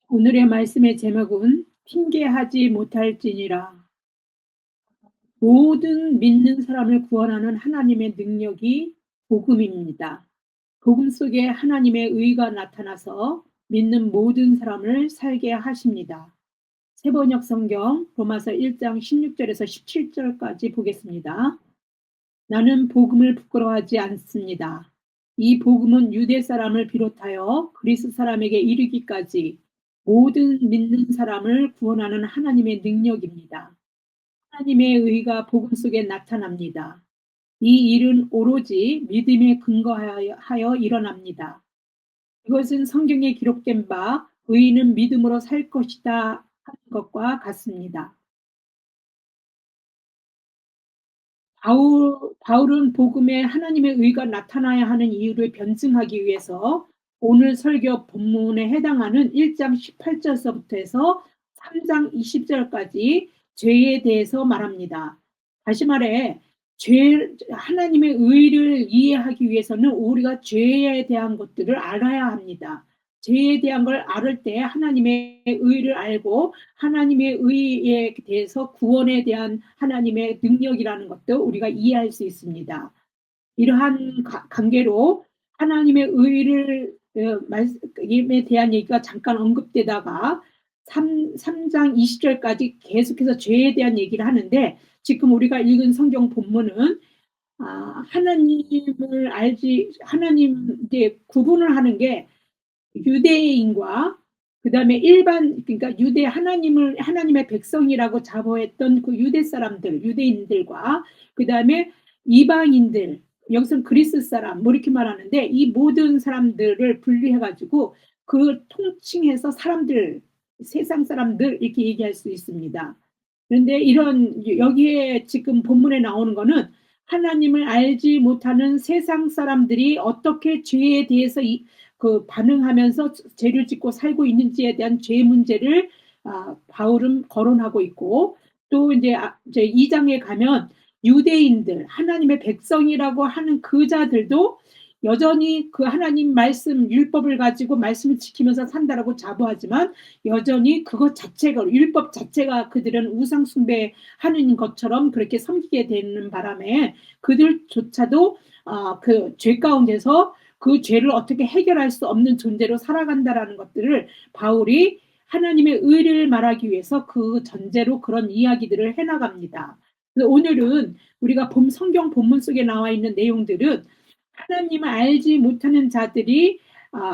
오늘의 말씀의 제목은 핑계하지 못할지니라. 모든 믿는 사람을 구원하는 하나님의 능력이 복음입니다. 복음 속에 하나님의 의가 나타나서 믿는 모든 사람을 살게 하십니다. 세번역 성경 로마서 1장 16절에서 17절까지 보겠습니다. 나는 복음을 부끄러워하지 않습니다. 이 복음은 유대 사람을 비롯하여 그리스 사람에게 이르기까지 모든 믿는 사람을 구원하는 하나님의 능력입니다. 하나님의 의가 복음 속에 나타납니다. 이 일은 오로지 믿음에 근거하여 일어납니다. 이것은 성경에 기록된 바 의인은 믿음으로 살 것이다 하는 것과 같습니다. 바울은 복음에 하나님의 의가 나타나야 하는 이유를 변증하기 위해서 오늘 설교 본문에 해당하는 1장 18절서부터 해서 3장 20절까지 죄에 대해서 말합니다. 다시 말해 하나님의 의를 이해하기 위해서는 우리가 죄에 대한 것들을 알아야 합니다. 죄에 대한 걸 알을 때 하나님의 의를 알고 하나님의 의에 대해서 구원에 대한 하나님의 능력이라는 것도 우리가 이해할 수 있습니다. 이러한 관계로 하나님의 의를 말씀에 대한 얘기가 잠깐 언급되다가 3장 20절까지 계속해서 죄에 대한 얘기를 하는데 지금 우리가 읽은 성경 본문은 하나님을 하나님 이제 구분을 하는 게 유대인과 그다음에 그러니까 하나님의 백성이라고 자부했던 그 유대 사람들, 유대인들과 그다음에 이방인들, 여기서는 그리스 사람 뭐 이렇게 말하는데 이 모든 사람들을 분리해가지고 그 통칭해서 사람들, 세상 사람들 이렇게 얘기할 수 있습니다. 그런데 여기에 지금 본문에 나오는 거는 하나님을 알지 못하는 세상 사람들이 어떻게 죄에 대해서 반응하면서 죄를 짓고 살고 있는지에 대한 죄 문제를 바울은 거론하고 있고 또 이제 2장에 가면 유대인들 하나님의 백성이라고 하는 그 자들도 여전히 그 하나님 말씀 율법을 가지고 말씀을 지키면서 산다라고 자부하지만 여전히 그것 자체가 율법 자체가 그들은 우상 숭배하는 것처럼 그렇게 섬기게 되는 바람에 그들조차도 그 죄 가운데서 그 죄를 어떻게 해결할 수 없는 존재로 살아간다라는 것들을 바울이 하나님의 의를 말하기 위해서 그 전제로 그런 이야기들을 해나갑니다. 오늘은 우리가 성경 본문 속에 나와 있는 내용들은 하나님을 알지 못하는 자들이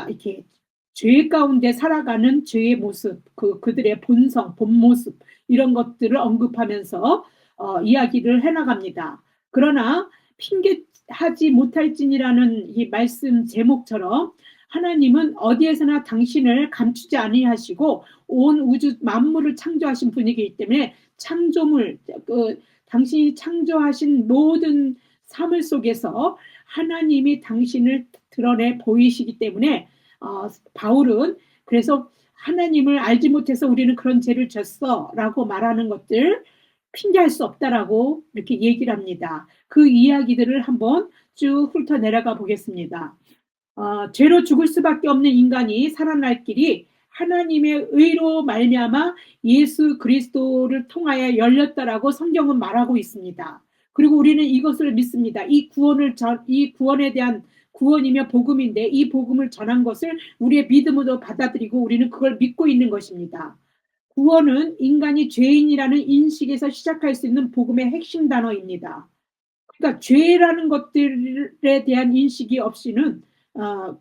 이렇게 죄 가운데 살아가는 죄의 모습, 그들의 본성, 본 모습 이런 것들을 언급하면서 이야기를 해나갑니다. 그러나 핑계하지 못할지니라는 이 말씀 제목처럼 하나님은 어디에서나 당신을 감추지 아니하시고 온 우주 만물을 창조하신 분이기 때문에 당신이 창조하신 모든 삶을 속에서 하나님이 당신을 드러내 보이시기 때문에 바울은 그래서 하나님을 알지 못해서 우리는 그런 죄를 졌어라고 말하는 것들 핑계할 수 없다라고 이렇게 얘기를 합니다. 그 이야기들을 한번 쭉 훑어 내려가 보겠습니다. 죄로 죽을 수밖에 없는 인간이 살아날 길이 하나님의 의로 말미암아 예수 그리스도를 통하여 열렸다라고 성경은 말하고 있습니다. 그리고 우리는 이것을 믿습니다. 이 구원에 대한 구원이며 복음인데 이 복음을 전한 것을 우리의 믿음으로 받아들이고 우리는 그걸 믿고 있는 것입니다. 구원은 인간이 죄인이라는 인식에서 시작할 수 있는 복음의 핵심 단어입니다. 그러니까 죄라는 것들에 대한 인식이 없이는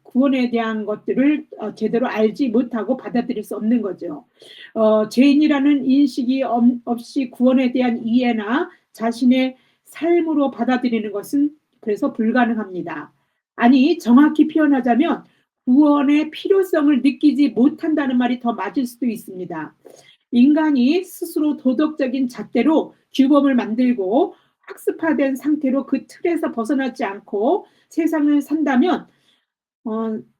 구원에 대한 것들을 제대로 알지 못하고 받아들일 수 없는 거죠. 죄인이라는 인식이 없이 구원에 대한 이해나 자신의 삶으로 받아들이는 것은 그래서 불가능합니다. 아니 정확히 표현하자면 구원의 필요성을 느끼지 못한다는 말이 더 맞을 수도 있습니다. 인간이 스스로 도덕적인 잣대로 규범을 만들고 학습화된 상태로 그 틀에서 벗어나지 않고 세상을 산다면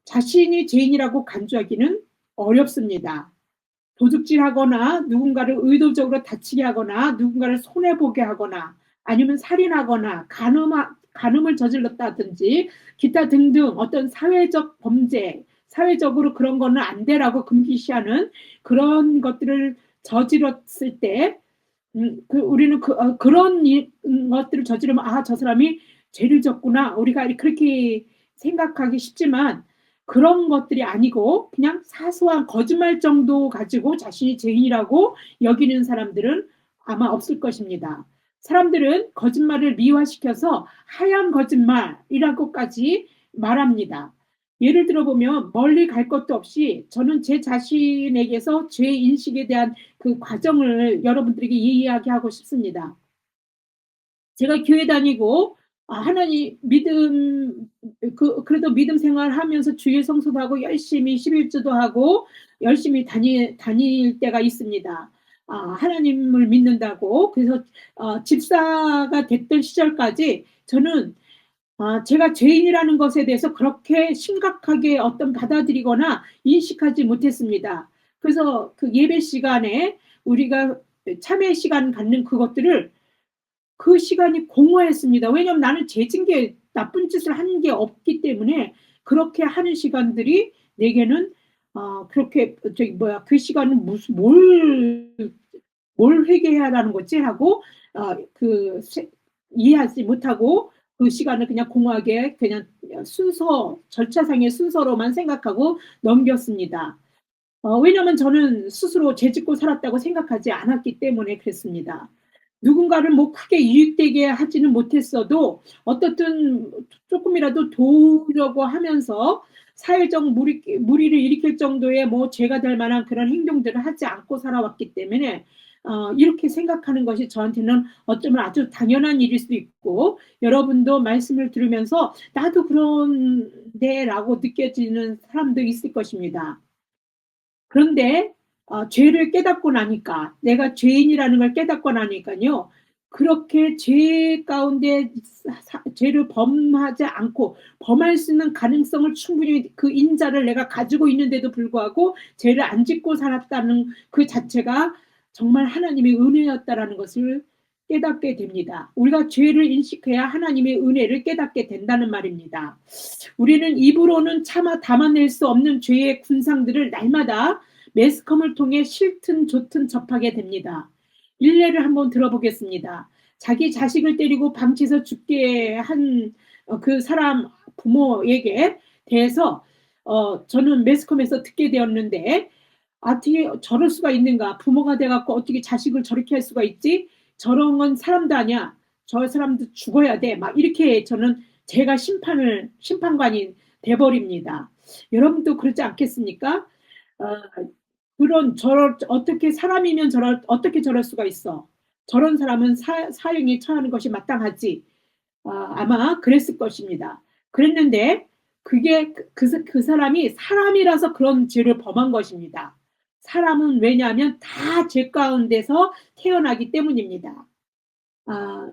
자신이 죄인이라고 간주하기는 어렵습니다. 도둑질하거나 누군가를 의도적으로 다치게 하거나 누군가를 손해보게 하거나 아니면 살인하거나 간음을 저질렀다든지 기타 등등 어떤 사회적 범죄, 사회적으로 그런 거는 안 돼라고 금기시하는 그런 것들을 저질렀을 때 우리는 그런 것들을 저지르면 '아 저 사람이 죄를 졌구나.' 우리가 그렇게 생각하기 쉽지만 그런 것들이 아니고 그냥 사소한 거짓말 정도 가지고 자신이 죄인이라고 여기는 사람들은 아마 없을 것입니다. 사람들은 거짓말을 미화시켜서 하얀 거짓말이라고까지 말합니다. 예를 들어 보면 멀리 갈 것도 없이 저는 제 자신에게서 죄 인식에 대한 그 과정을 여러분들에게 이야기하고 싶습니다. 제가 교회 다니고 하나님 믿음 그래도 믿음 생활하면서 주일 성수도 하고 열심히 11주도 하고 열심히 다닐 때가 있습니다. 하나님을 믿는다고. 그래서 집사가 됐던 시절까지 저는 제가 죄인이라는 것에 대해서 그렇게 심각하게 어떤 받아들이거나 인식하지 못했습니다. 그래서 그 예배 시간에 우리가 참회 시간 갖는 그것들을 그 시간이 공허했습니다. 왜냐하면 나는 죄진 게 나쁜 짓을 한 게 없기 때문에 그렇게 하는 시간들이 내게는 그렇게 저기 뭐야 '그 시간은 무슨 뭘 회개해야 하는 거지?' 하고 그 이해하지 못하고 그 시간을 그냥 공허하게 그냥 순서 절차상의 순서로만 생각하고 넘겼습니다. 왜냐하면 저는 스스로 죄 짓고 살았다고 생각하지 않았기 때문에 그랬습니다. 누군가를 뭐 크게 이익되게 하지는 못했어도 어떻든 쪼끔이라도 도우려고 하면서 사회적 무리를 일으킬 정도의 뭐 죄가 될 만한 그런 행동들을 하지 않고 살아왔기 때문에 이렇게 생각하는 것이 저한테는 어쩌면 아주 당연한 일일 수도 있고 여러분도 말씀을 들으면서 '나도 그런데.'라고 느껴지는 사람도 있을 것입니다. 그런데 죄를 깨닫고 나니까 내가 죄인이라는 걸 깨닫고 나니깐요. 그렇게 죄 가운데 죄를 범하지 않고 범할 수 있는 가능성을 충분히 그 인자를 내가 가지고 있는데도 불구하고 죄를 안 짓고 살았다는 그 자체가 정말 하나님의 은혜였다라는 것을 깨닫게 됩니다. 우리가 죄를 인식해야 하나님의 은혜를 깨닫게 된다는 말입니다. 우리는 입으로는 차마 담아낼 수 없는 죄의 군상들을 날마다 매스컴을 통해 싫든 좋든 접하게 됩니다. 일례를 한번 들어보겠습니다. 자기 자식을 때리고 방치해서 죽게 한 그 사람 부모에게 대해서 저는 매스컴에서 듣게 되었는데 '어떻게 저럴 수가 있는가. 부모가 돼 갖고 어떻게 자식을 저렇게 할 수가 있지? 저런 건 사람도 아니야. 저 사람도 죽어야 돼.' 막 이렇게 저는 제가 심판관이 돼 버립니다. 여러분도 그렇지 않겠습니까? 어 그런 저럴 어떻게 사람이면 어떻게 저럴 수가 있어. 저런 사람은 사형에 처하는 것이 마땅하지. 아마 그랬을 것입니다. 그랬는데 그게 그 사람이 사람이라서 그런 죄를 범한 것입니다. 사람은 왜냐하면 다 죄 가운데서 태어나기 때문입니다. 아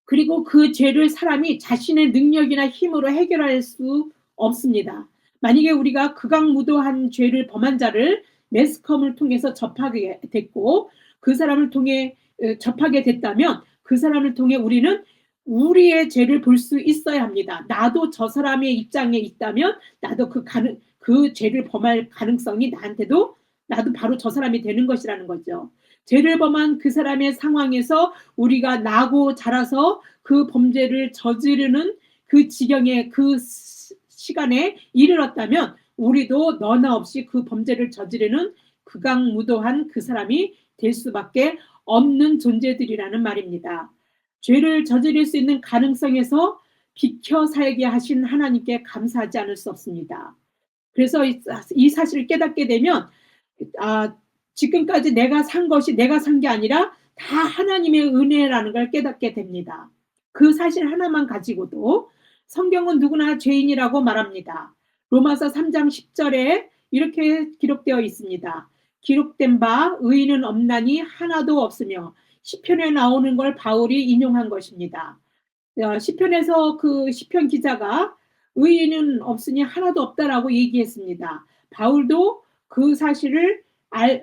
그리고 그 죄를 사람이 자신의 능력이나 힘으로 해결할 수 없습니다. 만약에 우리가 극악무도한 죄를 범한 자를 매스컴을 통해서 접하게 됐고 그 사람을 통해 접하게 됐다면 그 사람을 통해 우리는 우리의 죄를 볼 수 있어야 합니다. 나도 저 사람의 입장에 있다면 나도 그 죄를 범할 가능성이 나도 바로 저 사람이 되는 것이라는 거죠. 죄를 범한 그 사람의 상황에서 우리가 나고 자라서 그 범죄를 저지르는 그 지경에 그 시간에 이르렀다면 우리도 너나 없이 그 범죄를 저지르는 극악무도한 그 사람이 될 수밖에 없는 존재들이라는 말입니다. 죄를 저지를 수 있는 가능성에서 비켜 살게 하신 하나님께 감사하지 않을 수 없습니다. 그래서 이 사실을 깨닫게 되면 아 지금까지 내가 산 것이 내가 산 게 아니라 다 하나님의 은혜라는 걸 깨닫게 됩니다. 그 사실 하나만 가지고도 성경은 누구나 죄인이라고 말합니다. 로마서 3장 10 절에 이렇게 기록되어 있습니다. 기록된 바 의인은 없나니 하나도 없으며 시편에 나오는 걸 바울이 인용한 것입니다. 시편에서 그 시편 기자가 의인은 없으니 하나도 없다라고 얘기했습니다. 바울도 그 사실을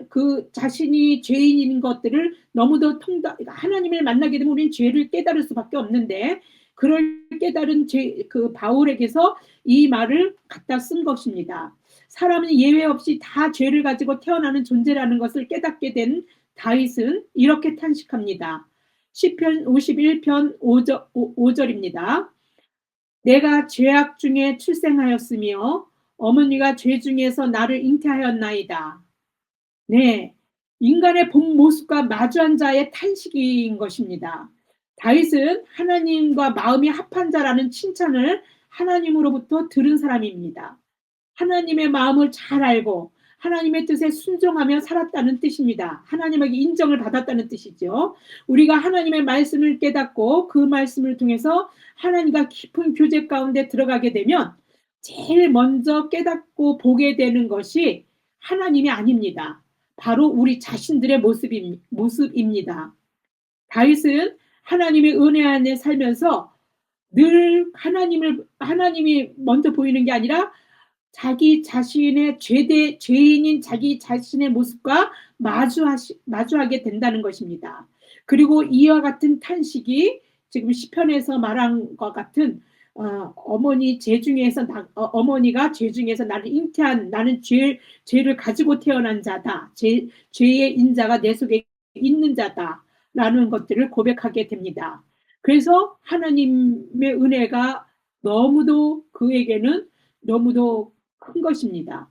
그 자신이 죄인인 것들을 너무도 하나님을 만나게 되면 우리는 죄를 깨달을 수밖에 없는데 그걸 깨달은 그 바울에게서 이 말을 갖다 쓴 것입니다. 사람은 예외 없이 다 죄를 가지고 태어나는 존재라는 것을 깨닫게 된 다윗은 이렇게 탄식합니다. 시편 51편 5절입니다. 내가 죄악 중에 출생하였으며 어머니가 죄 중에서 나를 잉태하였나이다. 네, 인간의 본 모습과 마주한 자의 탄식인 것입니다. 다윗은 하나님과 마음이 합한 자라는 칭찬을 하나님으로부터 들은 사람입니다. 하나님의 마음을 잘 알고 하나님의 뜻에 순종하며 살았다는 뜻입니다. 하나님에게 인정을 받았다는 뜻이죠. 우리가 하나님의 말씀을 깨닫고 그 말씀을 통해서 하나님과 깊은 교제 가운데 들어가게 되면 제일 먼저 깨닫고 보게 되는 것이 하나님이 아닙니다. 바로 우리 자신들의 모습입니다. 다윗은 하나님의 은혜 안에 살면서 늘 하나님이 먼저 보이는 게 아니라 자기 자신의 죄인인 자기 자신의 모습과 마주하게 된다는 것입니다. 그리고 이와 같은 탄식이 지금 시편에서 말한 것 같은 어머니가 죄 중에서 나를 잉태한 나는 죄를 가지고 태어난 자다. 죄의 인자가 내 속에 있는 자다라는 것들을 고백하게 됩니다. 그래서 하나님의 은혜가 너무도 그에게는 너무도 큰 것입니다.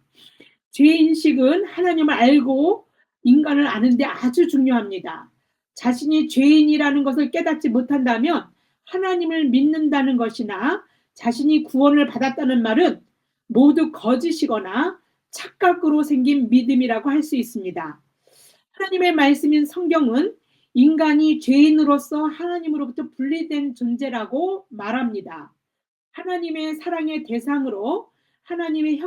죄인식은 하나님을 알고 인간을 아는데 아주 중요합니다. 자신이 죄인이라는 것을 깨닫지 못한다면 하나님을 믿는다는 것이나 자신이 구원을 받았다는 말은 모두 거짓이거나 착각으로 생긴 믿음이라고 할 수 있습니다. 하나님의 말씀인 성경은 인간이 죄인으로서 하나님으로부터 분리된 존재라고 말합니다. 하나님의 사랑의 대상으로 하나님의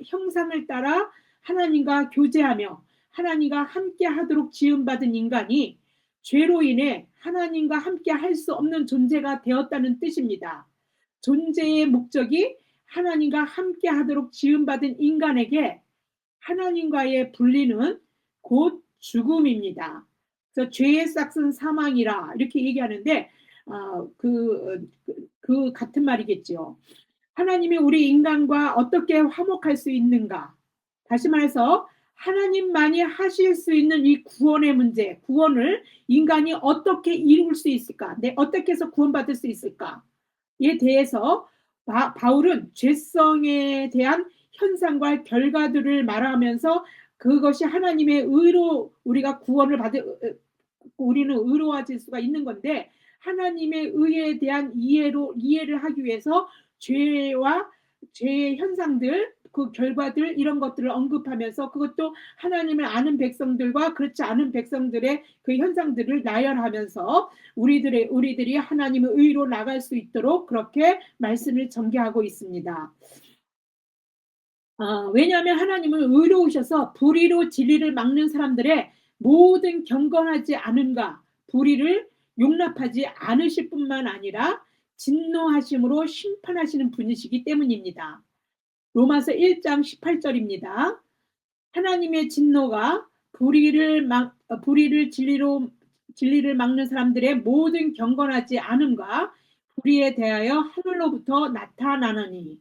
형상을 따라 하나님과 교제하며 하나님과 함께 하도록 지음받은 인간이 죄로 인해 하나님과 함께 할 수 없는 존재가 되었다는 뜻입니다. 존재의 목적이 하나님과 함께 하도록 지음받은 인간에게 하나님과의 분리는 곧 죽음입니다. 그래서 죄의 싹은 사망이라 이렇게 얘기하는데 그 같은 말이겠죠. 하나님이 우리 인간과 어떻게 화목할 수 있는가? 다시 말해서 하나님만이 하실 수 있는 이 구원의 문제, 구원을 인간이 어떻게 이룰 수 있을까? 어떻게 해서 구원받을 수 있을까에 대해서 바울은 죄성에 대한 현상과 결과들을 말하면서 그것이 하나님의 의로 우리는 의로워질 수가 있는 건데 하나님의 의에 대한 이해를 하기 위해서 죄와 죄의 현상들, 그 결과들 이런 것들을 언급하면서 그것도 하나님을 아는 백성들과 그렇지 않은 백성들의 그 현상들을 나열하면서 우리들이 하나님의 의로 나갈 수 있도록 그렇게 말씀을 전개하고 있습니다. 왜냐하면 하나님은 의로우셔서 불의로 진리를 막는 사람들의 모든 경건하지 않음과 불의를 용납하지 않으실 뿐만 아니라 진노하심으로 심판하시는 분이시기 때문입니다. 로마서 1장 18절입니다. 하나님의 진노가 불의를 진리를 막는 사람들의 모든 경건하지 않음과 불의에 대하여 하늘로부터 나타나느니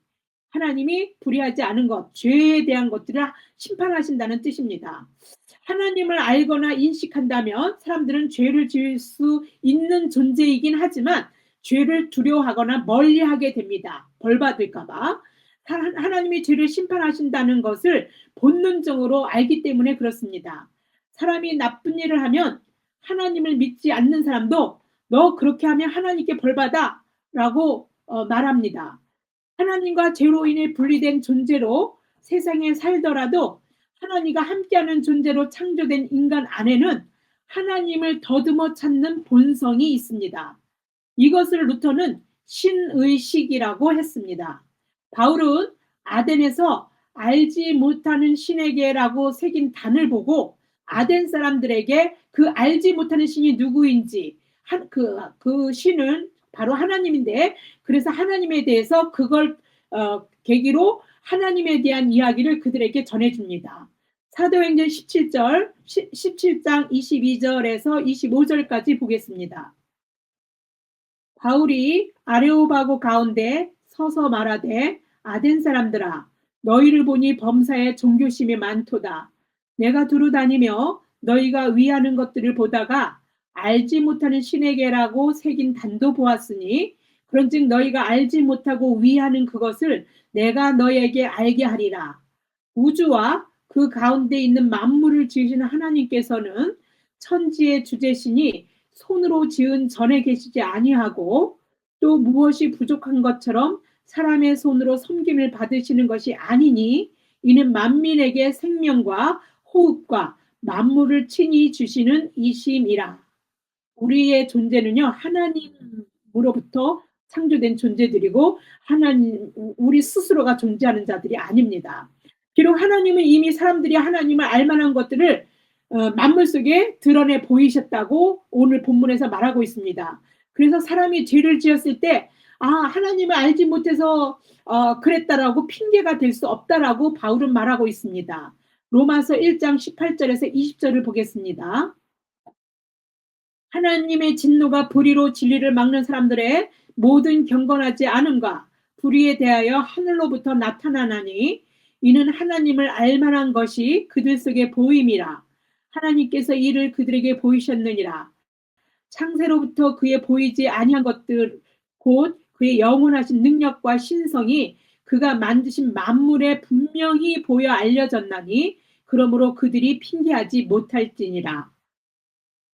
하나님이 불의하지 않은 것, 죄에 대한 것들을 심판하신다는 뜻입니다. 하나님을 알거나 인식한다면 사람들은 죄를 지을 수 있는 존재이긴 하지만 죄를 두려워하거나 멀리하게 됩니다. 벌 받을까 봐. 하나님이 죄를 심판하신다는 것을 본능적으로 알기 때문에 그렇습니다. 사람이 나쁜 일을 하면 하나님을 믿지 않는 사람도 너 그렇게 하면 하나님께 벌 받아 라고 말합니다. 하나님과 죄로 인해 분리된 존재로 세상에 살더라도 하나님과 함께하는 존재로 창조된 인간 안에는 하나님을 더듬어 찾는 본성이 있습니다. 이것을 루터는 신의식이라고 했습니다. 바울은 아덴에서 알지 못하는 신에게라고 새긴 단을 보고 아덴 사람들에게 그 알지 못하는 신이 누구인지 그 신은 바로 하나님인데 그래서 하나님에 대해서 그걸 계기로 하나님에 대한 이야기를 그들에게 전해줍니다. 사도행전 17장 22절에서 25절까지 보겠습니다. 바울이 아레오바고 가운데 서서 말하되 아덴 사람들아 너희를 보니 범사에 종교심이 많도다. 내가 두루 다니며 너희가 위하는 것들을 보다가 알지 못하는 신에게라고 새긴 단도 보았으니 그런즉 너희가 알지 못하고 위하는 그것을 내가 너희에게 알게 하리라. 우주와 그 가운데 있는 만물을 지으시는 하나님께서는 천지의 주제시니 손으로 지은 전에 계시지 아니하고 또 무엇이 부족한 것처럼 사람의 손으로 섬김을 받으시는 것이 아니니 이는 만민에게 생명과 호흡과 만물을 친히 주시는 이심이라. 우리의 존재는요, 하나님으로부터 창조된 존재들이고, 하나님, 우리 스스로가 존재하는 자들이 아닙니다. 비록 하나님은 이미 사람들이 하나님을 알만한 것들을 만물 속에 드러내 보이셨다고 오늘 본문에서 말하고 있습니다. 그래서 사람이 죄를 지었을 때, 하나님을 알지 못해서 그랬다라고 핑계가 될 수 없다라고 바울은 말하고 있습니다. 로마서 1장 18절에서 20절을 보겠습니다. 하나님의 진노가 불의로 진리를 막는 사람들의 모든 경건하지 않음과 불의에 대하여 하늘로부터 나타나나니 이는 하나님을 알만한 것이 그들 속에 보임이라. 하나님께서 이를 그들에게 보이셨느니라. 창세로부터 그의 보이지 아니한 것들 곧 그의 영원하신 능력과 신성이 그가 만드신 만물에 분명히 보여 알려졌나니 그러므로 그들이 핑계하지 못할지니라.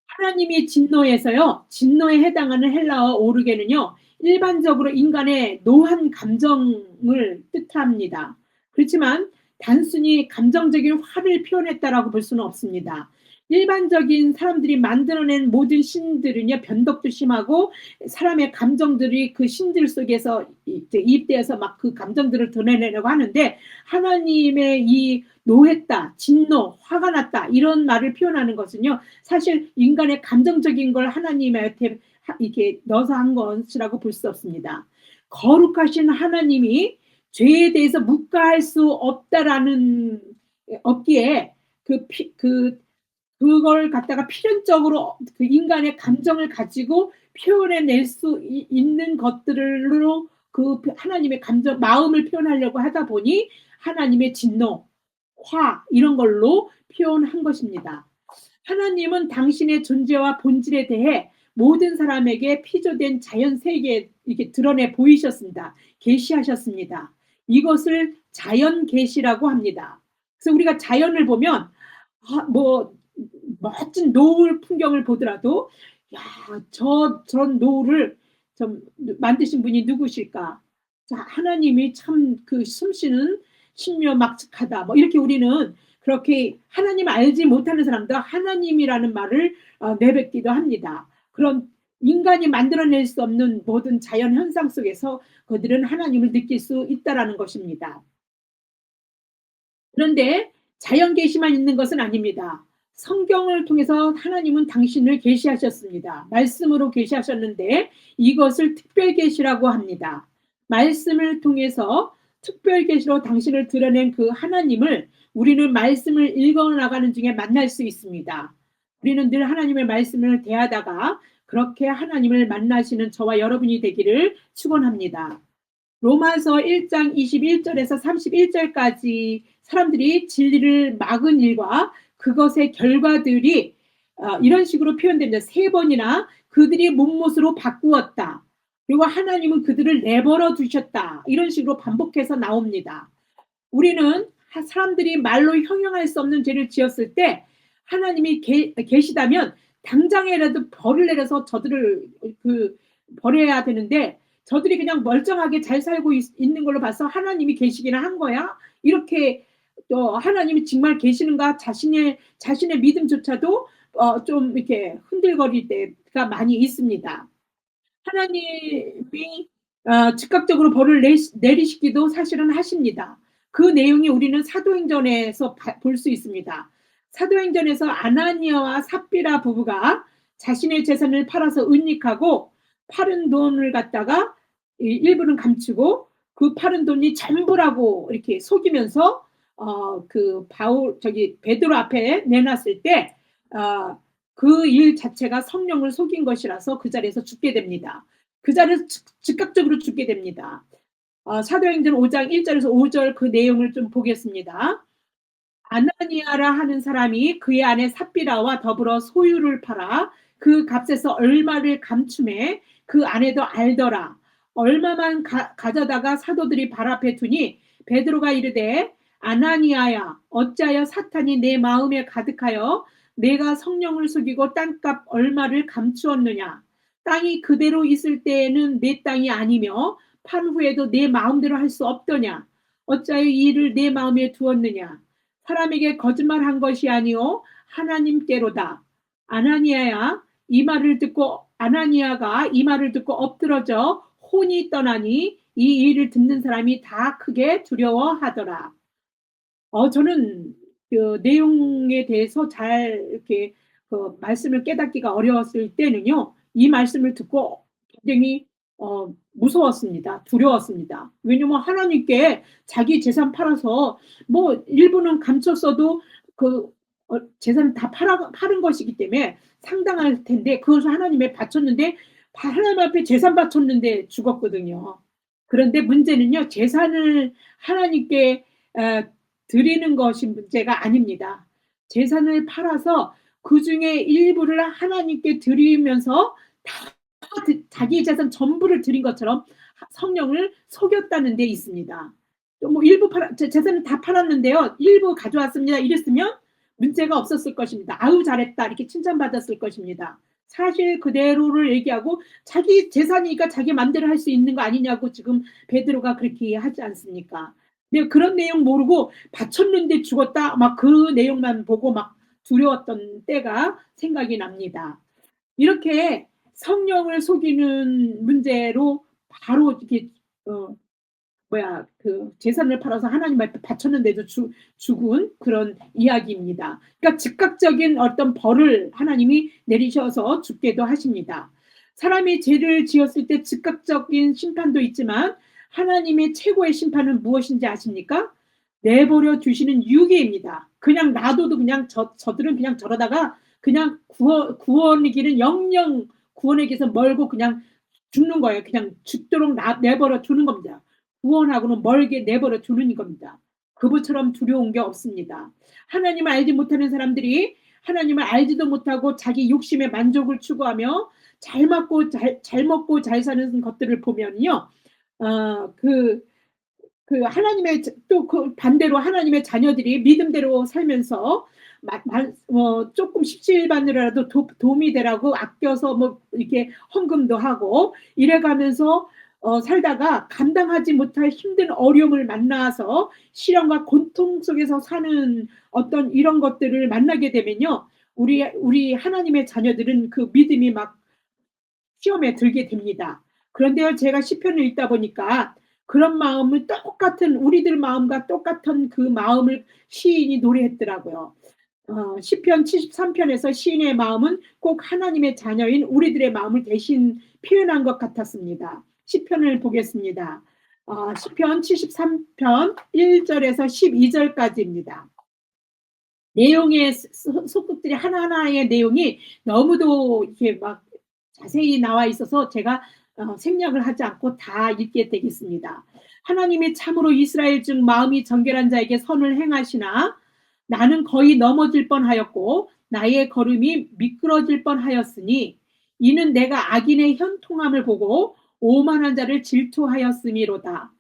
하나님이 진노에서요, 진노에 해당하는 헬라어 오르게는요, 일반적으로 인간의 노한 감정을 뜻합니다. 그렇지만 단순히 감정적인 화를 표현했다라고 볼 수는 없습니다. 일반적인 사람들이 만들어낸 모든 신들은요, 변덕도 심하고 사람의 감정들이 그 신들 속에서 이입되어서 막 그 감정들을 드러내려고 하는데 하나님의 이 노했다, 진노, 화가 났다 이런 말을 표현하는 것은요. 사실 인간의 감정적인 걸 하나님한테 이렇게 넣어서 한 것이라고 볼 수 없습니다. 거룩하신 하나님이 죄에 대해서 묵과할 수 없다라는 없기에 그걸 갖다가 필연적으로 그 인간의 감정을 가지고 표현해낼 수 있는 것들로 그 하나님의 감정, 마음을 표현하려고 하다 보니 하나님의 진노, 화 이런 걸로 표현한 것입니다. 하나님은 당신의 존재와 본질에 대해 모든 사람에게 피조된 자연 세계에 이렇게 드러내 보이셨습니다. 계시하셨습니다. 이것을 자연 계시라고 합니다. 그래서 우리가 자연을 보면 뭐 멋진 노을 풍경을 보더라도 야, 저런 노을을 좀 만드신 분이 누구실까? 자, 하나님이 참 그 숨쉬는 신묘막측하다. 뭐 이렇게 우리는 그렇게 하나님 알지 못하는 사람도 하나님이라는 말을 내뱉기도 합니다. 그런 인간이 만들어낼 수 없는 모든 자연 현상 속에서 그들은 하나님을 느낄 수 있다라는 것입니다. 그런데 자연 계시만 있는 것은 아닙니다. 성경을 통해서 하나님은 당신을 계시하셨습니다. 말씀으로 계시하셨는데 이것을 특별 계시라고 합니다. 말씀을 통해서 특별 계시로 당신을 드러낸 그 하나님을 우리는 말씀을 읽어나가는 중에 만날 수 있습니다. 우리는 늘 하나님의 말씀을 대하다가 그렇게 하나님을 만나시는 저와 여러분이 되기를 축원합니다. 로마서 1장 21절에서 31절까지 사람들이 진리를 막은 일과 그것의 결과들이 이런 식으로 표현됩니다. 3번이나 그들이 못못으로 바꾸었다. 그리고 하나님은 그들을 내버려 두셨다. 이런 식으로 반복해서 나옵니다. 우리는 사람들이 말로 형용할 수 없는 죄를 지었을 때 하나님이 계시다면 당장이라도 벌을 내려서 저들을 벌해야 되는데 저들이 그냥 멀쩡하게 잘 살고 있는 걸로 봐서 하나님이 계시기나 한 거야? 이렇게 또 하나님이 정말 계시는가 자신의 믿음조차도 좀 이렇게 흔들거릴 때가 많이 있습니다. 하나님이 즉각적으로 벌을 내리시기도 사실은 하십니다. 그 내용이 우리는 사도행전에서 볼 수 있습니다. 사도행전에서 아나니아와 삽비라 부부가 자신의 재산을 팔아서 은닉하고 팔은 돈을 갖다가 일부는 감추고 그 팔은 돈이 전부라고 이렇게 속이면서 그 베드로 앞에 내놨을 때 그 일 자체가 성령을 속인 것이라서 그 자리에서 죽게 됩니다. 그 자리에서 즉각적으로 죽게 됩니다. 사도행전 5장 1절에서 5절 그 내용을 좀 보겠습니다. 아나니아라 하는 사람이 그의 아내 삽비라와 더불어 소유를 팔아 그 값에서 얼마를 감춤해 그 아내도 알더라. 얼마만 가져다가 사도들이 발 앞에 두니 베드로가 이르되 아나니아야 어찌하여 사탄이 내 마음에 가득하여 내가 성령을 속이고 땅값 얼마를 감추었느냐. 땅이 그대로 있을 때에는 내 땅이 아니며 판 후에도 내 마음대로 할 수 없더냐. 어찌하여 이 일을 내 마음에 두었느냐. 사람에게 거짓말한 것이 아니요 하나님께로다. 아나니아가 이 말을 듣고 엎드러져 혼이 떠나니 이 일을 듣는 사람이 다 크게 두려워하더라. 저는 그 내용에 대해서 잘 이렇게 그 말씀을 깨닫기가 어려웠을 때는요, 이 말씀을 듣고 굉장히 무서웠습니다. 두려웠습니다. 왜냐면 하나님께 자기 재산 팔아서 뭐 일부는 감췄어도 그 재산 다 팔은 것이기 때문에 상당할 텐데 그것을 하나님에 바쳤는데 하나님 앞에 재산 바쳤는데 죽었거든요. 그런데 문제는요, 재산을 하나님께 드리는 것이 문제가 아닙니다. 재산을 팔아서 그 중에 일부를 하나님께 드리면서 다 자기 재산 전부를 드린 것처럼 성령을 속였다는 데 있습니다. 뭐 일부 재산을 다 팔았는데요, 일부 가져왔습니다 이랬으면 문제가 없었을 것입니다. 아유 잘했다 이렇게 칭찬받았을 것입니다. 사실 그대로를 얘기하고 자기 재산이니까 자기 맘대로 할 수 있는 거 아니냐고 지금 베드로가 그렇게 하지 않습니까? 근데 그런 내용 모르고 바쳤는데 죽었다 막 그 내용만 보고 막 두려웠던 때가 생각이 납니다. 이렇게 성령을 속이는 문제로 바로 이렇게 그 재산을 팔아서 하나님 앞에 바쳤는데도 죽은 그런 이야기입니다. 그러니까 즉각적인 어떤 벌을 하나님이 내리셔서 죽게도 하십니다. 사람이 죄를 지었을 때 즉각적인 심판도 있지만 하나님의 최고의 심판은 무엇인지 아십니까? 내버려 두시는 유괴입니다. 그냥 놔둬도 그냥 저들은 그냥 저러다가 그냥 구원의 길은 영영 구원의 길에서 멀고 그냥 죽는 거예요. 그냥 죽도록 내버려 두는 겁니다. 구원하고는 멀게 내버려 두는 겁니다. 그것처럼 두려운 게 없습니다. 하나님을 알지 못하는 사람들이 하나님을 알지도 못하고 자기 욕심의 만족을 추구하며 잘 먹고 잘 사는 것들을 보면요, 하나님의 또 그 반대로 하나님의 자녀들이 믿음대로 살면서 조금 십시일반으로라도 도움이 되라고 아껴서 뭐 이렇게 헌금도 하고 이래가면서 살다가 감당하지 못할 힘든 어려움을 만나서 시련과 고통 속에서 사는 어떤 이런 것들을 만나게 되면요, 우리 하나님의 자녀들은 그 믿음이 막 시험에 들게 됩니다. 그런데요, 제가 시편을 읽다 보니까 그런 마음을 똑같은 우리들 마음과 똑같은 그 마음을 시인이 노래했더라고요. 시편 73편에서 시인의 마음은 꼭 하나님의 자녀인 우리들의 마음을 대신 표현한 것 같았습니다. 시편을 보겠습니다. 시편 73편 1절에서 12절까지입니다. 내용의 속뜻들이 하나하나의 내용이 너무도 이렇게 막 자세히 나와 있어서 제가 생략을 하지 않고 다 읽게 되겠습니다. 하나님이 참으로 이스라엘 중 마음이 정결한 자에게 선을 행하시나 나는 거의 넘어질 뻔하였고 나의 걸음이 미끄러질 뻔하였으니 이는 내가 악인의 현통함을 보고 오만한 자를 질투하였음이로다.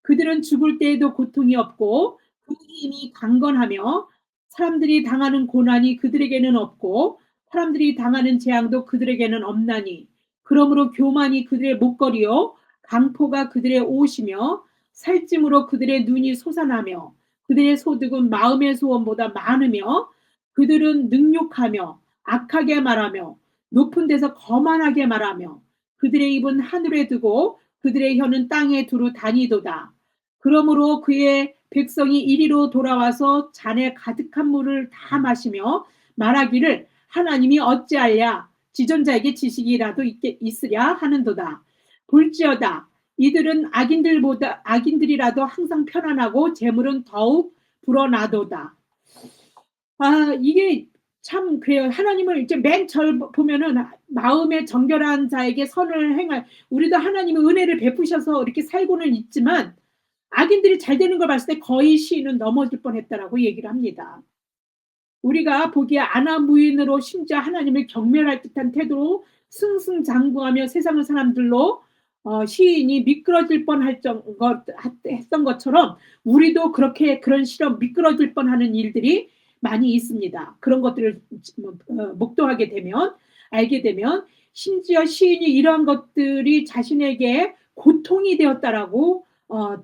그들은 죽을 때에도 고통이 없고 그 힘이 강건하며 사람들이 당하는 고난이 그들에게는 없고 사람들이 당하는 재앙도 그들에게는 없나니 그러므로 교만이 그들의 목걸이요 강포가 그들의 옷이며 살찜으로 그들의 눈이 솟아나며 그들의 소득은 마음의 소원보다 많으며 그들은 능욕하며 악하게 말하며 높은 데서 거만하게 말하며 그들의 입은 하늘에 두고 그들의 혀는 땅에 두루 다니도다. 그러므로 그의 백성이 이리로 돌아와서 잔에 가득한 물을 다 마시며 말하기를 하나님이 어찌하랴 지존자에게 지식이라도 있으랴 하는도다. 볼지어다 이들은 악인들이라도 항상 편안하고 재물은 더욱 불어나도다. 이게 참 그래요. 하나님을 이제 맨 절 보면은 마음에 정결한 자에게 선을 행할, 우리도 하나님의 은혜를 베푸셔서 이렇게 살고는 있지만 악인들이 잘 되는 걸 봤을 때 거의 시인은 넘어질 뻔했다라고 얘기를 합니다. 우리가 보기에 아나무인으로 심지어 하나님을 경멸할 듯한 태도로 승승장구하며 세상의 사람들로 시인이 미끄러질 뻔할 했던 것처럼 우리도 그렇게 그런 실험 미끄러질 뻔하는 일들이 많이 있습니다. 그런 것들을 목도하게 되면, 알게 되면, 심지어 시인이 이러한 것들이 자신에게 고통이 되었다라고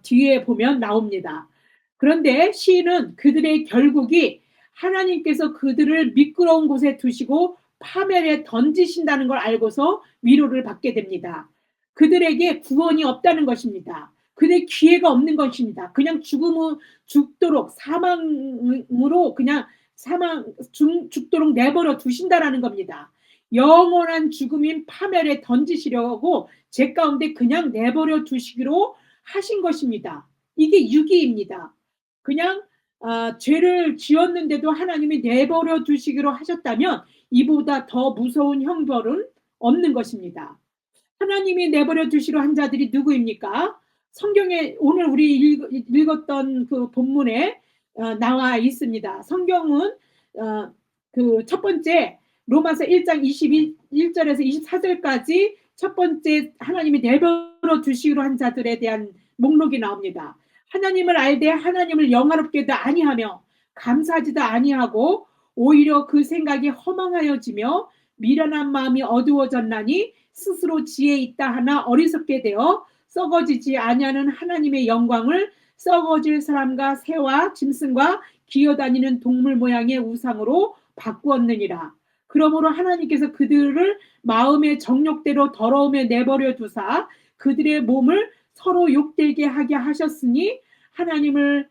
뒤에 보면 나옵니다. 그런데 시인은 그들의 결국이 하나님께서 그들을 미끄러운 곳에 두시고 파멸에 던지신다는 걸 알고서 위로를 받게 됩니다. 그들에게 구원이 없다는 것입니다. 그들의 기회가 없는 것입니다. 그냥 죽도록 사망으로 그냥 죽도록 내버려 두신다라는 겁니다. 영원한 죽음인 파멸에 던지시려고 제 가운데 그냥 내버려 두시기로 하신 것입니다. 이게 유기입니다. 그냥 죄를 지었는데도 하나님이 내버려 두시기로 하셨다면 이보다 더 무서운 형벌은 없는 것입니다. 하나님이 내버려 두시기로 한 자들이 누구입니까? 성경에 오늘 우리 읽었던 그 본문에 나와 있습니다. 성경은 그 첫 번째 로마서 1장 21절에서 24절까지 첫 번째 하나님이 내버려 두시기로 한 자들에 대한 목록이 나옵니다. 하나님을 알되 하나님을 영화롭게도 아니하며 감사하지도 아니하고 오히려 그 생각이 허망하여지며 미련한 마음이 어두워졌나니 스스로 지혜 있다 하나 어리석게 되어 썩어지지 아니하는 하나님의 영광을 썩어질 사람과 새와 짐승과 기어다니는 동물 모양의 우상으로 바꾸었느니라. 그러므로 하나님께서 그들을 마음의 정욕대로 더러움에 내버려 두사 그들의 몸을 서로 욕되게 하게 하셨으니 하나님을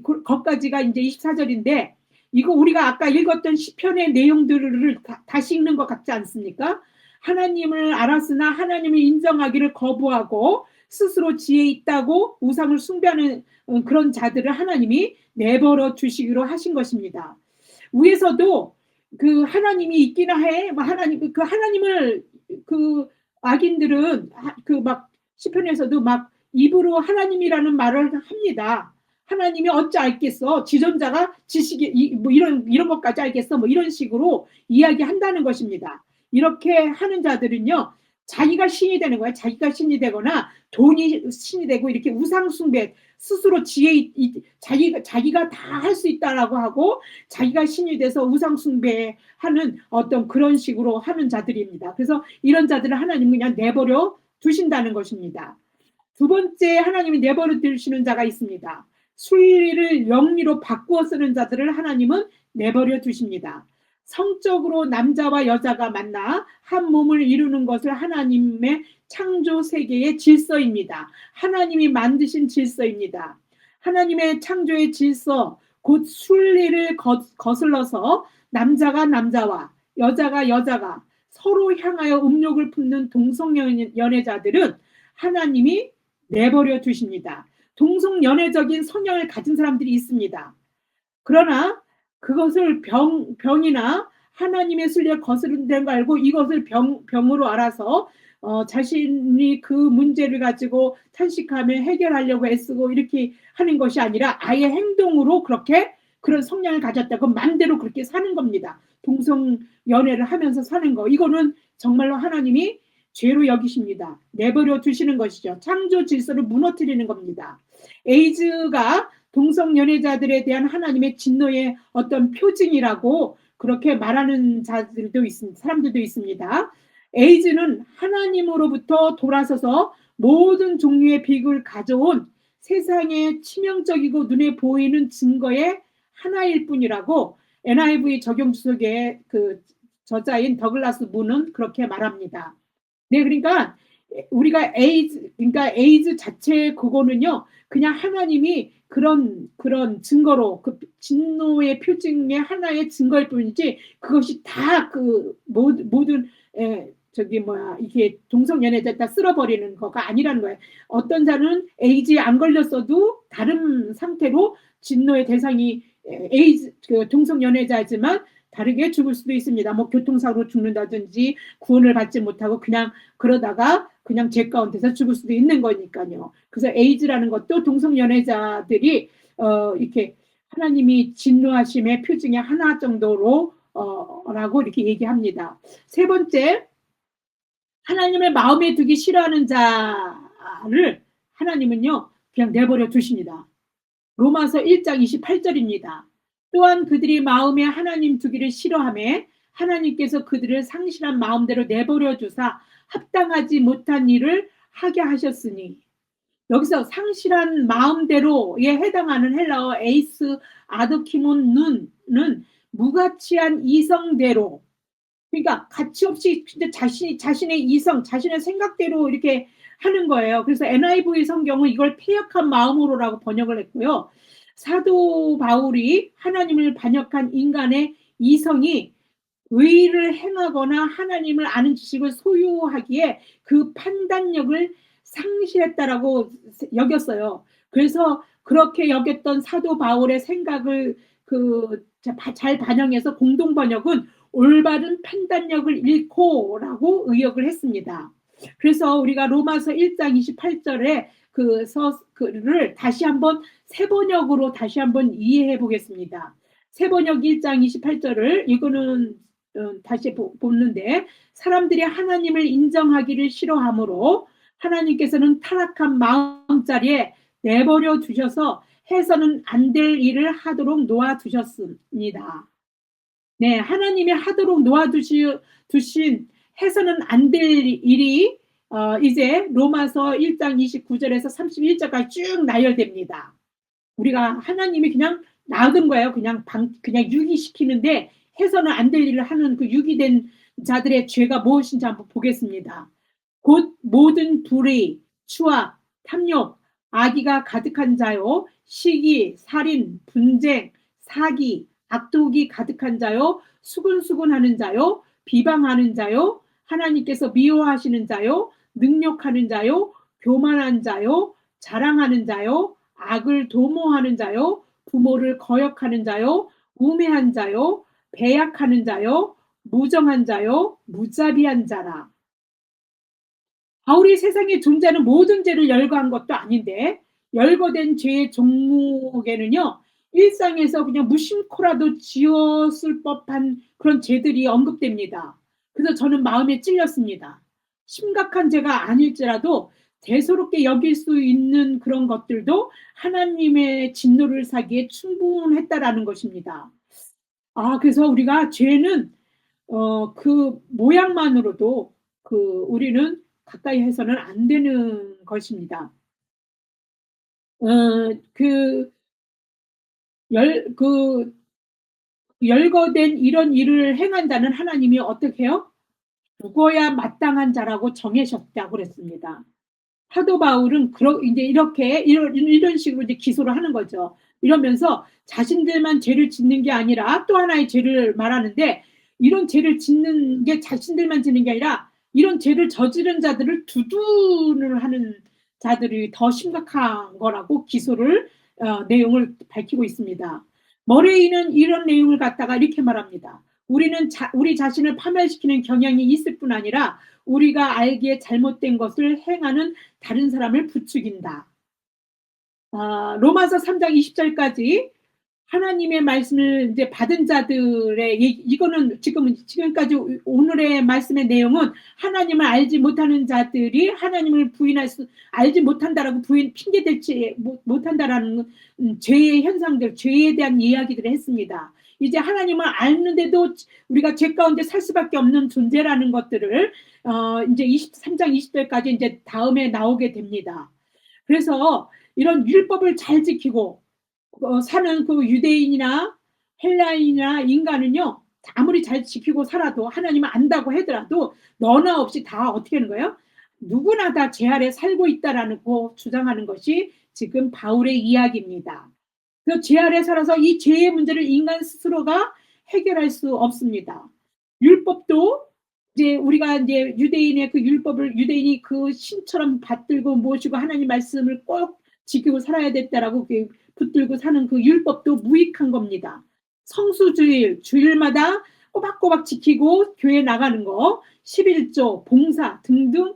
거기까지가 이제 24절인데 이거 우리가 아까 읽었던 시편의 내용들을 다시 읽는 것 같지 않습니까? 하나님을 알았으나 하나님을 인정하기를 거부하고 스스로 지혜 있다고 우상을 숭배하는 그런 자들을 하나님이 내버려 두시기로 하신 것입니다. 위에서도 그 하나님이 있기나 해, 그 하나님을 그 악인들은 그 막 시편에서도 막 입으로 하나님이라는 말을 합니다. 하나님이 어찌 알겠어? 지존자가 지식이 뭐 이런 것까지 알겠어? 뭐 이런 식으로 이야기한다는 것입니다. 이렇게 하는 자들은요, 자기가 신이 되는 거야. 자기가 신이 되거나 돈이 신이 되고 이렇게 우상 숭배, 스스로 자기가 다 할 수 있다라고 하고 자기가 신이 돼서 우상 숭배하는 어떤 그런 식으로 하는 자들입니다. 그래서 이런 자들을 하나님은 그냥 내버려 두신다는 것입니다. 두 번째 하나님이 내버려 두시는 자가 있습니다. 순리를 영리로 바꾸어 쓰는 자들을 하나님은 내버려 두십니다. 성적으로 남자와 여자가 만나 한 몸을 이루는 것을 하나님의 창조 세계의 질서입니다. 하나님이 만드신 질서입니다. 하나님의 창조의 질서, 곧 순리를 거슬러서 남자가 남자와 여자가 여자가 서로 향하여 음욕을 품는 동성연애자들은 하나님이 내버려 두십니다. 동성연애적인 성향을 가진 사람들이 있습니다. 그러나 그것을 병이나 하나님의 순리에 거스른다는 걸 알고 이것을 병으로 알아서 자신이 그 문제를 가지고 탄식하며 해결하려고 애쓰고 이렇게 하는 것이 아니라 아예 행동으로 그렇게 그런 성향을 가졌다고 맘대로 그렇게 사는 겁니다. 동성 연애를 하면서 사는 거, 이거는 정말로 하나님이 죄로 여기십니다. 내버려 두시는 것이죠. 창조 질서를 무너뜨리는 겁니다. 에이즈가 동성 연애자들에 대한 하나님의 진노의 어떤 표징이라고 그렇게 말하는 사람들도 있습니다. 에이즈는 하나님으로부터 돌아서서 모든 종류의 비극을 가져온 세상의 치명적이고 눈에 보이는 증거의 하나일 뿐이라고 NIV 적용주석의 그 저자인 더글라스 문은 그렇게 말합니다. 네, 그러니까 우리가 에이즈 자체 그거는요, 그냥 하나님이 그런 증거로 그 진노의 표징의 하나의 증거일 뿐이지 그것이 다 그 모든 이게 동성연애자 다 쓸어버리는 거가 아니라는 거예요. 어떤 자는 에이즈에 안 걸렸어도 다른 상태로 진노의 대상이 에이즈 그 동성연애자지만 다르게 죽을 수도 있습니다. 뭐 교통사고로 죽는다든지 구원을 받지 못하고 그냥 그러다가 그냥 죄 가운데서 죽을 수도 있는 거니까요. 그래서 에이즈라는 것도 동성연애자들이 이렇게 하나님이 진노하심의 표 중에 하나 정도로 라고 이렇게 얘기합니다. 세 번째, 하나님을 마음에 두기 싫어하는 자를 하나님은요 그냥 내버려 두십니다. 로마서 1장 28절입니다. 또한 그들이 마음에 하나님 두기를 싫어하며 하나님께서 그들을 상실한 마음대로 내버려 두사 합당하지 못한 일을 하게 하셨으니, 여기서 상실한 마음대로에 해당하는 헬라어 에이스 아드키몬눈은 무가치한 이성대로, 그러니까 가치 없이 근데 자신의 이성, 자신의 생각대로 이렇게 하는 거예요. 그래서 NIV 성경은 이걸 패역한 마음으로라고 번역을 했고요. 사도 바울이 하나님을 반역한 인간의 이성이 의를 행하거나 하나님을 아는 지식을 소유하기에 그 판단력을 상실했다라고 여겼어요. 그래서 그렇게 여겼던 사도 바울의 생각을 잘 반영해서 공동 번역은 올바른 판단력을 잃고라고 의역을 했습니다. 그래서 우리가 로마서 1장 28절에 그 서를 다시 한번 새 번역으로 다시 한번 이해해 보겠습니다. 새 번역 1장 28절을 이거는 다시 보는데, 사람들이 하나님을 인정하기를 싫어하므로 하나님께서는 타락한 마음자리에 내버려 두셔서 해서는 안 될 일을 하도록 놓아두셨습니다. 네, 하나님이 하도록 놓아두신 해서는 안 될 일이 이제 로마서 1장 29절에서 31절까지 쭉 나열됩니다. 우리가 하나님이 그냥 놔둔 거예요. 그냥 유기시키는데 해서는 안 될 일을 하는 그 유기된 자들의 죄가 무엇인지 한번 보겠습니다. 곧 모든 불의, 추악, 탐욕, 악의가 가득한 자요, 시기, 살인, 분쟁, 사기, 악독이 가득한 자요, 수근수근하는 자요, 비방하는 자요, 하나님께서 미워하시는 자요, 능욕하는 자요, 교만한 자요, 자랑하는 자요, 악을 도모하는 자요, 부모를 거역하는 자요, 우매한 자요, 배약하는 자요, 무정한 자요, 무자비한 자라. 바울이 세상에 존재하는 모든 죄를 열거한 것도 아닌데, 열거된 죄의 종목에는요 일상에서 그냥 무심코라도 지었을 법한 그런 죄들이 언급됩니다. 그래서 저는 마음에 찔렸습니다. 심각한 죄가 아닐지라도 대수롭게 여길 수 있는 그런 것들도 하나님의 진노를 사기에 충분했다라는 것입니다. 그래서 우리가 죄는 그 모양만으로도 우리는 가까이 해서는 안 되는 것입니다. 그 열거된 이런 일을 행한다는 하나님이 어떻게 해요? 죽어야 마땅한 자라고 정하셨다고 그랬습니다. 사도 바울은 이제 이런 식으로 이제 기소를 하는 거죠. 이러면서 자신들만 죄를 짓는 게 아니라 또 하나의 죄를 말하는데, 이런 죄를 짓는 게 자신들만 짓는 게 아니라 이런 죄를 저지른 자들을 두둔을 하는 자들이 더 심각한 거라고 기소를 내용을 밝히고 있습니다. 머레이는 이런 내용을 갖다가 이렇게 말합니다. 우리는 우리 자신을 파멸시키는 경향이 있을 뿐 아니라 우리가 알기에 잘못된 것을 행하는 다른 사람을 부추긴다. 로마서 3장 20절까지 하나님의 말씀을 이제 받은 자들의 이거는 지금까지 오늘의 말씀의 내용은 하나님을 알지 못하는 자들이 하나님을 알지 못한다라고 핑계 대지 못한다라는 죄의 현상들, 죄에 대한 이야기들을 했습니다. 이제 하나님을 아는데도 우리가 죄 가운데 살 수밖에 없는 존재라는 것들을 이제 3장 20절까지 이제 다음에 나오게 됩니다. 그래서 이런 율법을 잘 지키고 사는 그 유대인이나 헬라인이나 인간은요, 아무리 잘 지키고 살아도 하나님을 안다고 하더라도 너나 없이 다 어떻게 하는 거예요? 누구나 다 죄 아래 살고 있다라는 거 주장하는 것이 지금 바울의 이야기입니다. 그 죄 아래 살아서 이 죄의 문제를 인간 스스로가 해결할 수 없습니다. 율법도 이제 우리가 이제 유대인의 그 율법을 유대인이 그 신처럼 받들고 모시고 하나님 말씀을 꼭 지키고 살아야 됐다라고 붙들고 사는 그 율법도 무익한 겁니다. 성수주일, 주일마다 꼬박꼬박 지키고 교회 나가는 거, 11조, 봉사 등등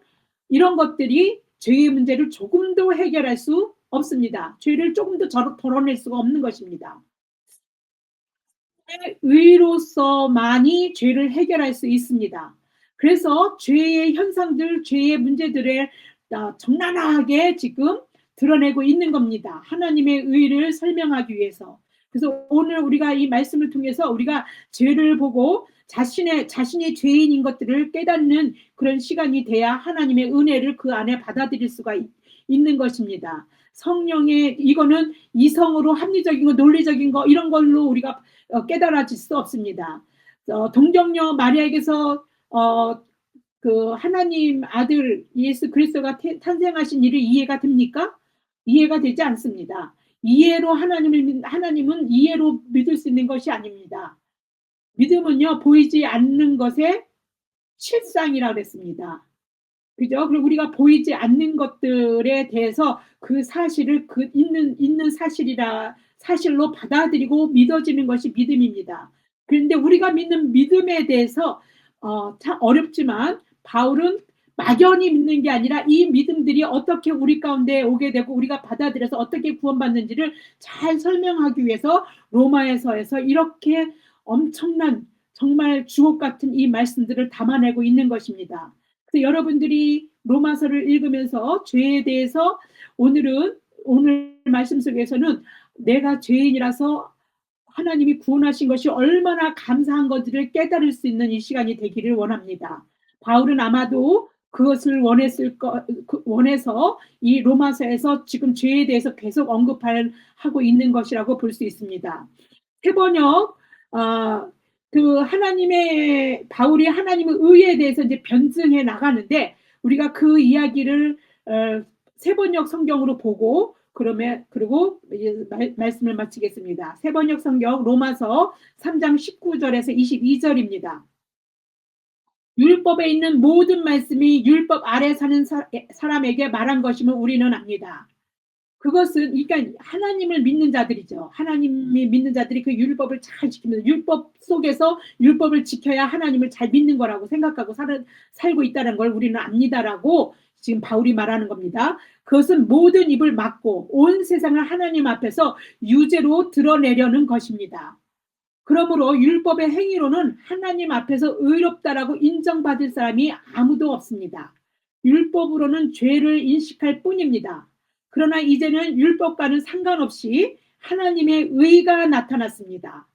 이런 것들이 죄의 문제를 조금도 해결할 수 없습니다. 죄를 조금도 덜어낼 수가 없는 것입니다. 의로서만이 죄를 해결할 수 있습니다. 그래서 죄의 현상들, 죄의 문제들을 적나라하게 지금 드러내고 있는 겁니다. 하나님의 의를 설명하기 위해서. 그래서 오늘 우리가 이 말씀을 통해서 우리가 죄를 보고 자신이 죄인인 것들을 깨닫는 그런 시간이 돼야 하나님의 은혜를 그 안에 받아들일 수가 있는 것입니다. 성령의 이거는 이성으로 합리적인 거, 논리적인 거 이런 걸로 우리가 깨달아질 수 없습니다. 동정녀 마리아에게서 그 하나님 아들 예수 그리스도가 탄생하신 일이 이해가 됩니까? 이해가 되지 않습니다. 이해로 하나님은 이해로 믿을 수 있는 것이 아닙니다. 믿음은요 보이지 않는 것의 실상이라고 그랬습니다. 그죠? 그리고 우리가 보이지 않는 것들에 대해서 그 사실을 그 있는 사실로 받아들이고 믿어지는 것이 믿음입니다. 그런데 우리가 믿는 믿음에 대해서 참 어렵지만 바울은 막연히 믿는 게 아니라 이 믿음들이 어떻게 우리 가운데 오게 되고 우리가 받아들여서 어떻게 구원받는지를 잘 설명하기 위해서 로마에서에서 이렇게 엄청난 정말 주옥 같은 이 말씀들을 담아내고 있는 것입니다. 그래서 여러분들이 로마서를 읽으면서 죄에 대해서 오늘 말씀 속에서는 내가 죄인이라서 하나님이 구원하신 것이 얼마나 감사한 것들을 깨달을 수 있는 이 시간이 되기를 원합니다. 바울은 아마도 그것을 원해서 이 로마서에서 지금 죄에 대해서 계속 언급하고 있는 것이라고 볼 수 있습니다. 세번역 그 바울이 하나님의 의에 대해서 이제 변증해 나가는데 우리가 그 이야기를 세번역 성경으로 보고 그리고 이제 말씀을 마치겠습니다. 세번역 성경 로마서 3장 19절에서 22절입니다. 율법에 있는 모든 말씀이 율법 아래 사는 사람에게 말한 것임을 우리는 압니다. 그것은 그러니까 하나님을 믿는 자들이죠. 하나님이 믿는 자들이 그 율법을 잘 지키면서 율법 속에서 율법을 지켜야 하나님을 잘 믿는 거라고 생각하고 살고 있다는 걸 우리는 압니다라고 지금 바울이 말하는 겁니다. 그것은 모든 입을 막고 온 세상을 하나님 앞에서 유죄로 드러내려는 것입니다. 그러므로 율법의 행위로는 하나님 앞에서 의롭다라고 인정받을 사람이 아무도 없습니다. 율법으로는 죄를 인식할 뿐입니다. 그러나 이제는 율법과는 상관없이 하나님의 의가 나타났습니다.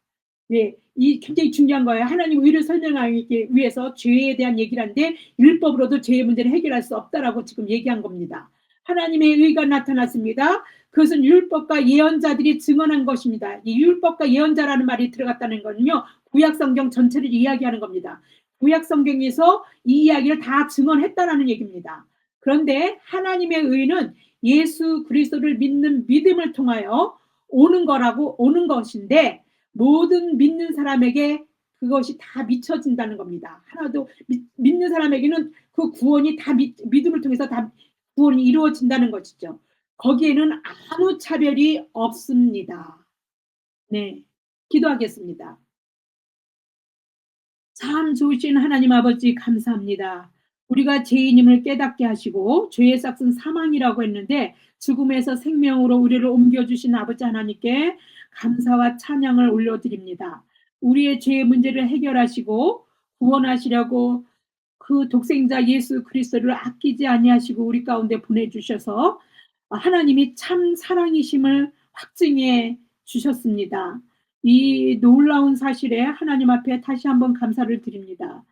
네, 이 굉장히 중요한 거예요. 하나님 의를 설명하기 위해서 죄에 대한 얘기를 하는데 율법으로도 죄의 문제를 해결할 수 없다라고 지금 얘기한 겁니다. 하나님의 의가 나타났습니다. 그것은 율법과 예언자들이 증언한 것입니다. 이 율법과 예언자라는 말이 들어갔다는 건요. 구약 성경 전체를 이야기하는 겁니다. 구약 성경에서 이 이야기를 다 증언했다라는 얘기입니다. 그런데 하나님의 의는 예수 그리스도를 믿는 믿음을 통하여 오는 것인데 모든 믿는 사람에게 그것이 다 미쳐진다는 겁니다. 하나도 믿는 사람에게는 그 구원이 다 믿음을 통해서 다 구원이 이루어진다는 것이죠. 거기에는 아무 차별이 없습니다. 네, 기도하겠습니다. 참 좋으신 하나님 아버지 감사합니다. 우리가 죄인임을 깨닫게 하시고 죄의 싹은 사망이라고 했는데 죽음에서 생명으로 우리를 옮겨주신 아버지 하나님께 감사와 찬양을 올려드립니다. 우리의 죄의 문제를 해결하시고 구원하시려고 그 독생자 예수 그리스도를 아끼지 아니하시고 우리 가운데 보내주셔서 하나님이 참 사랑이심을 확증해 주셨습니다. 이 놀라운 사실에 하나님 앞에 다시 한번 감사를 드립니다.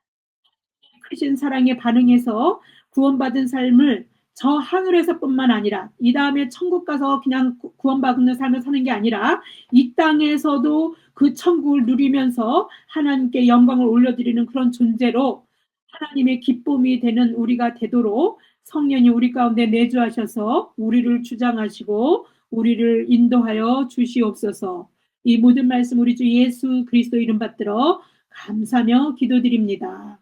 크신 사랑에 반응해서 구원받은 삶을 저 하늘에서뿐만 아니라 이 다음에 천국 가서 그냥 구원받는 삶을 사는 게 아니라 이 땅에서도 그 천국을 누리면서 하나님께 영광을 올려드리는 그런 존재로 하나님의 기쁨이 되는 우리가 되도록 성령이 우리 가운데 내주하셔서 우리를 주장하시고 우리를 인도하여 주시옵소서. 이 모든 말씀 우리 주 예수 그리스도 이름 받들어 감사하며 기도드립니다.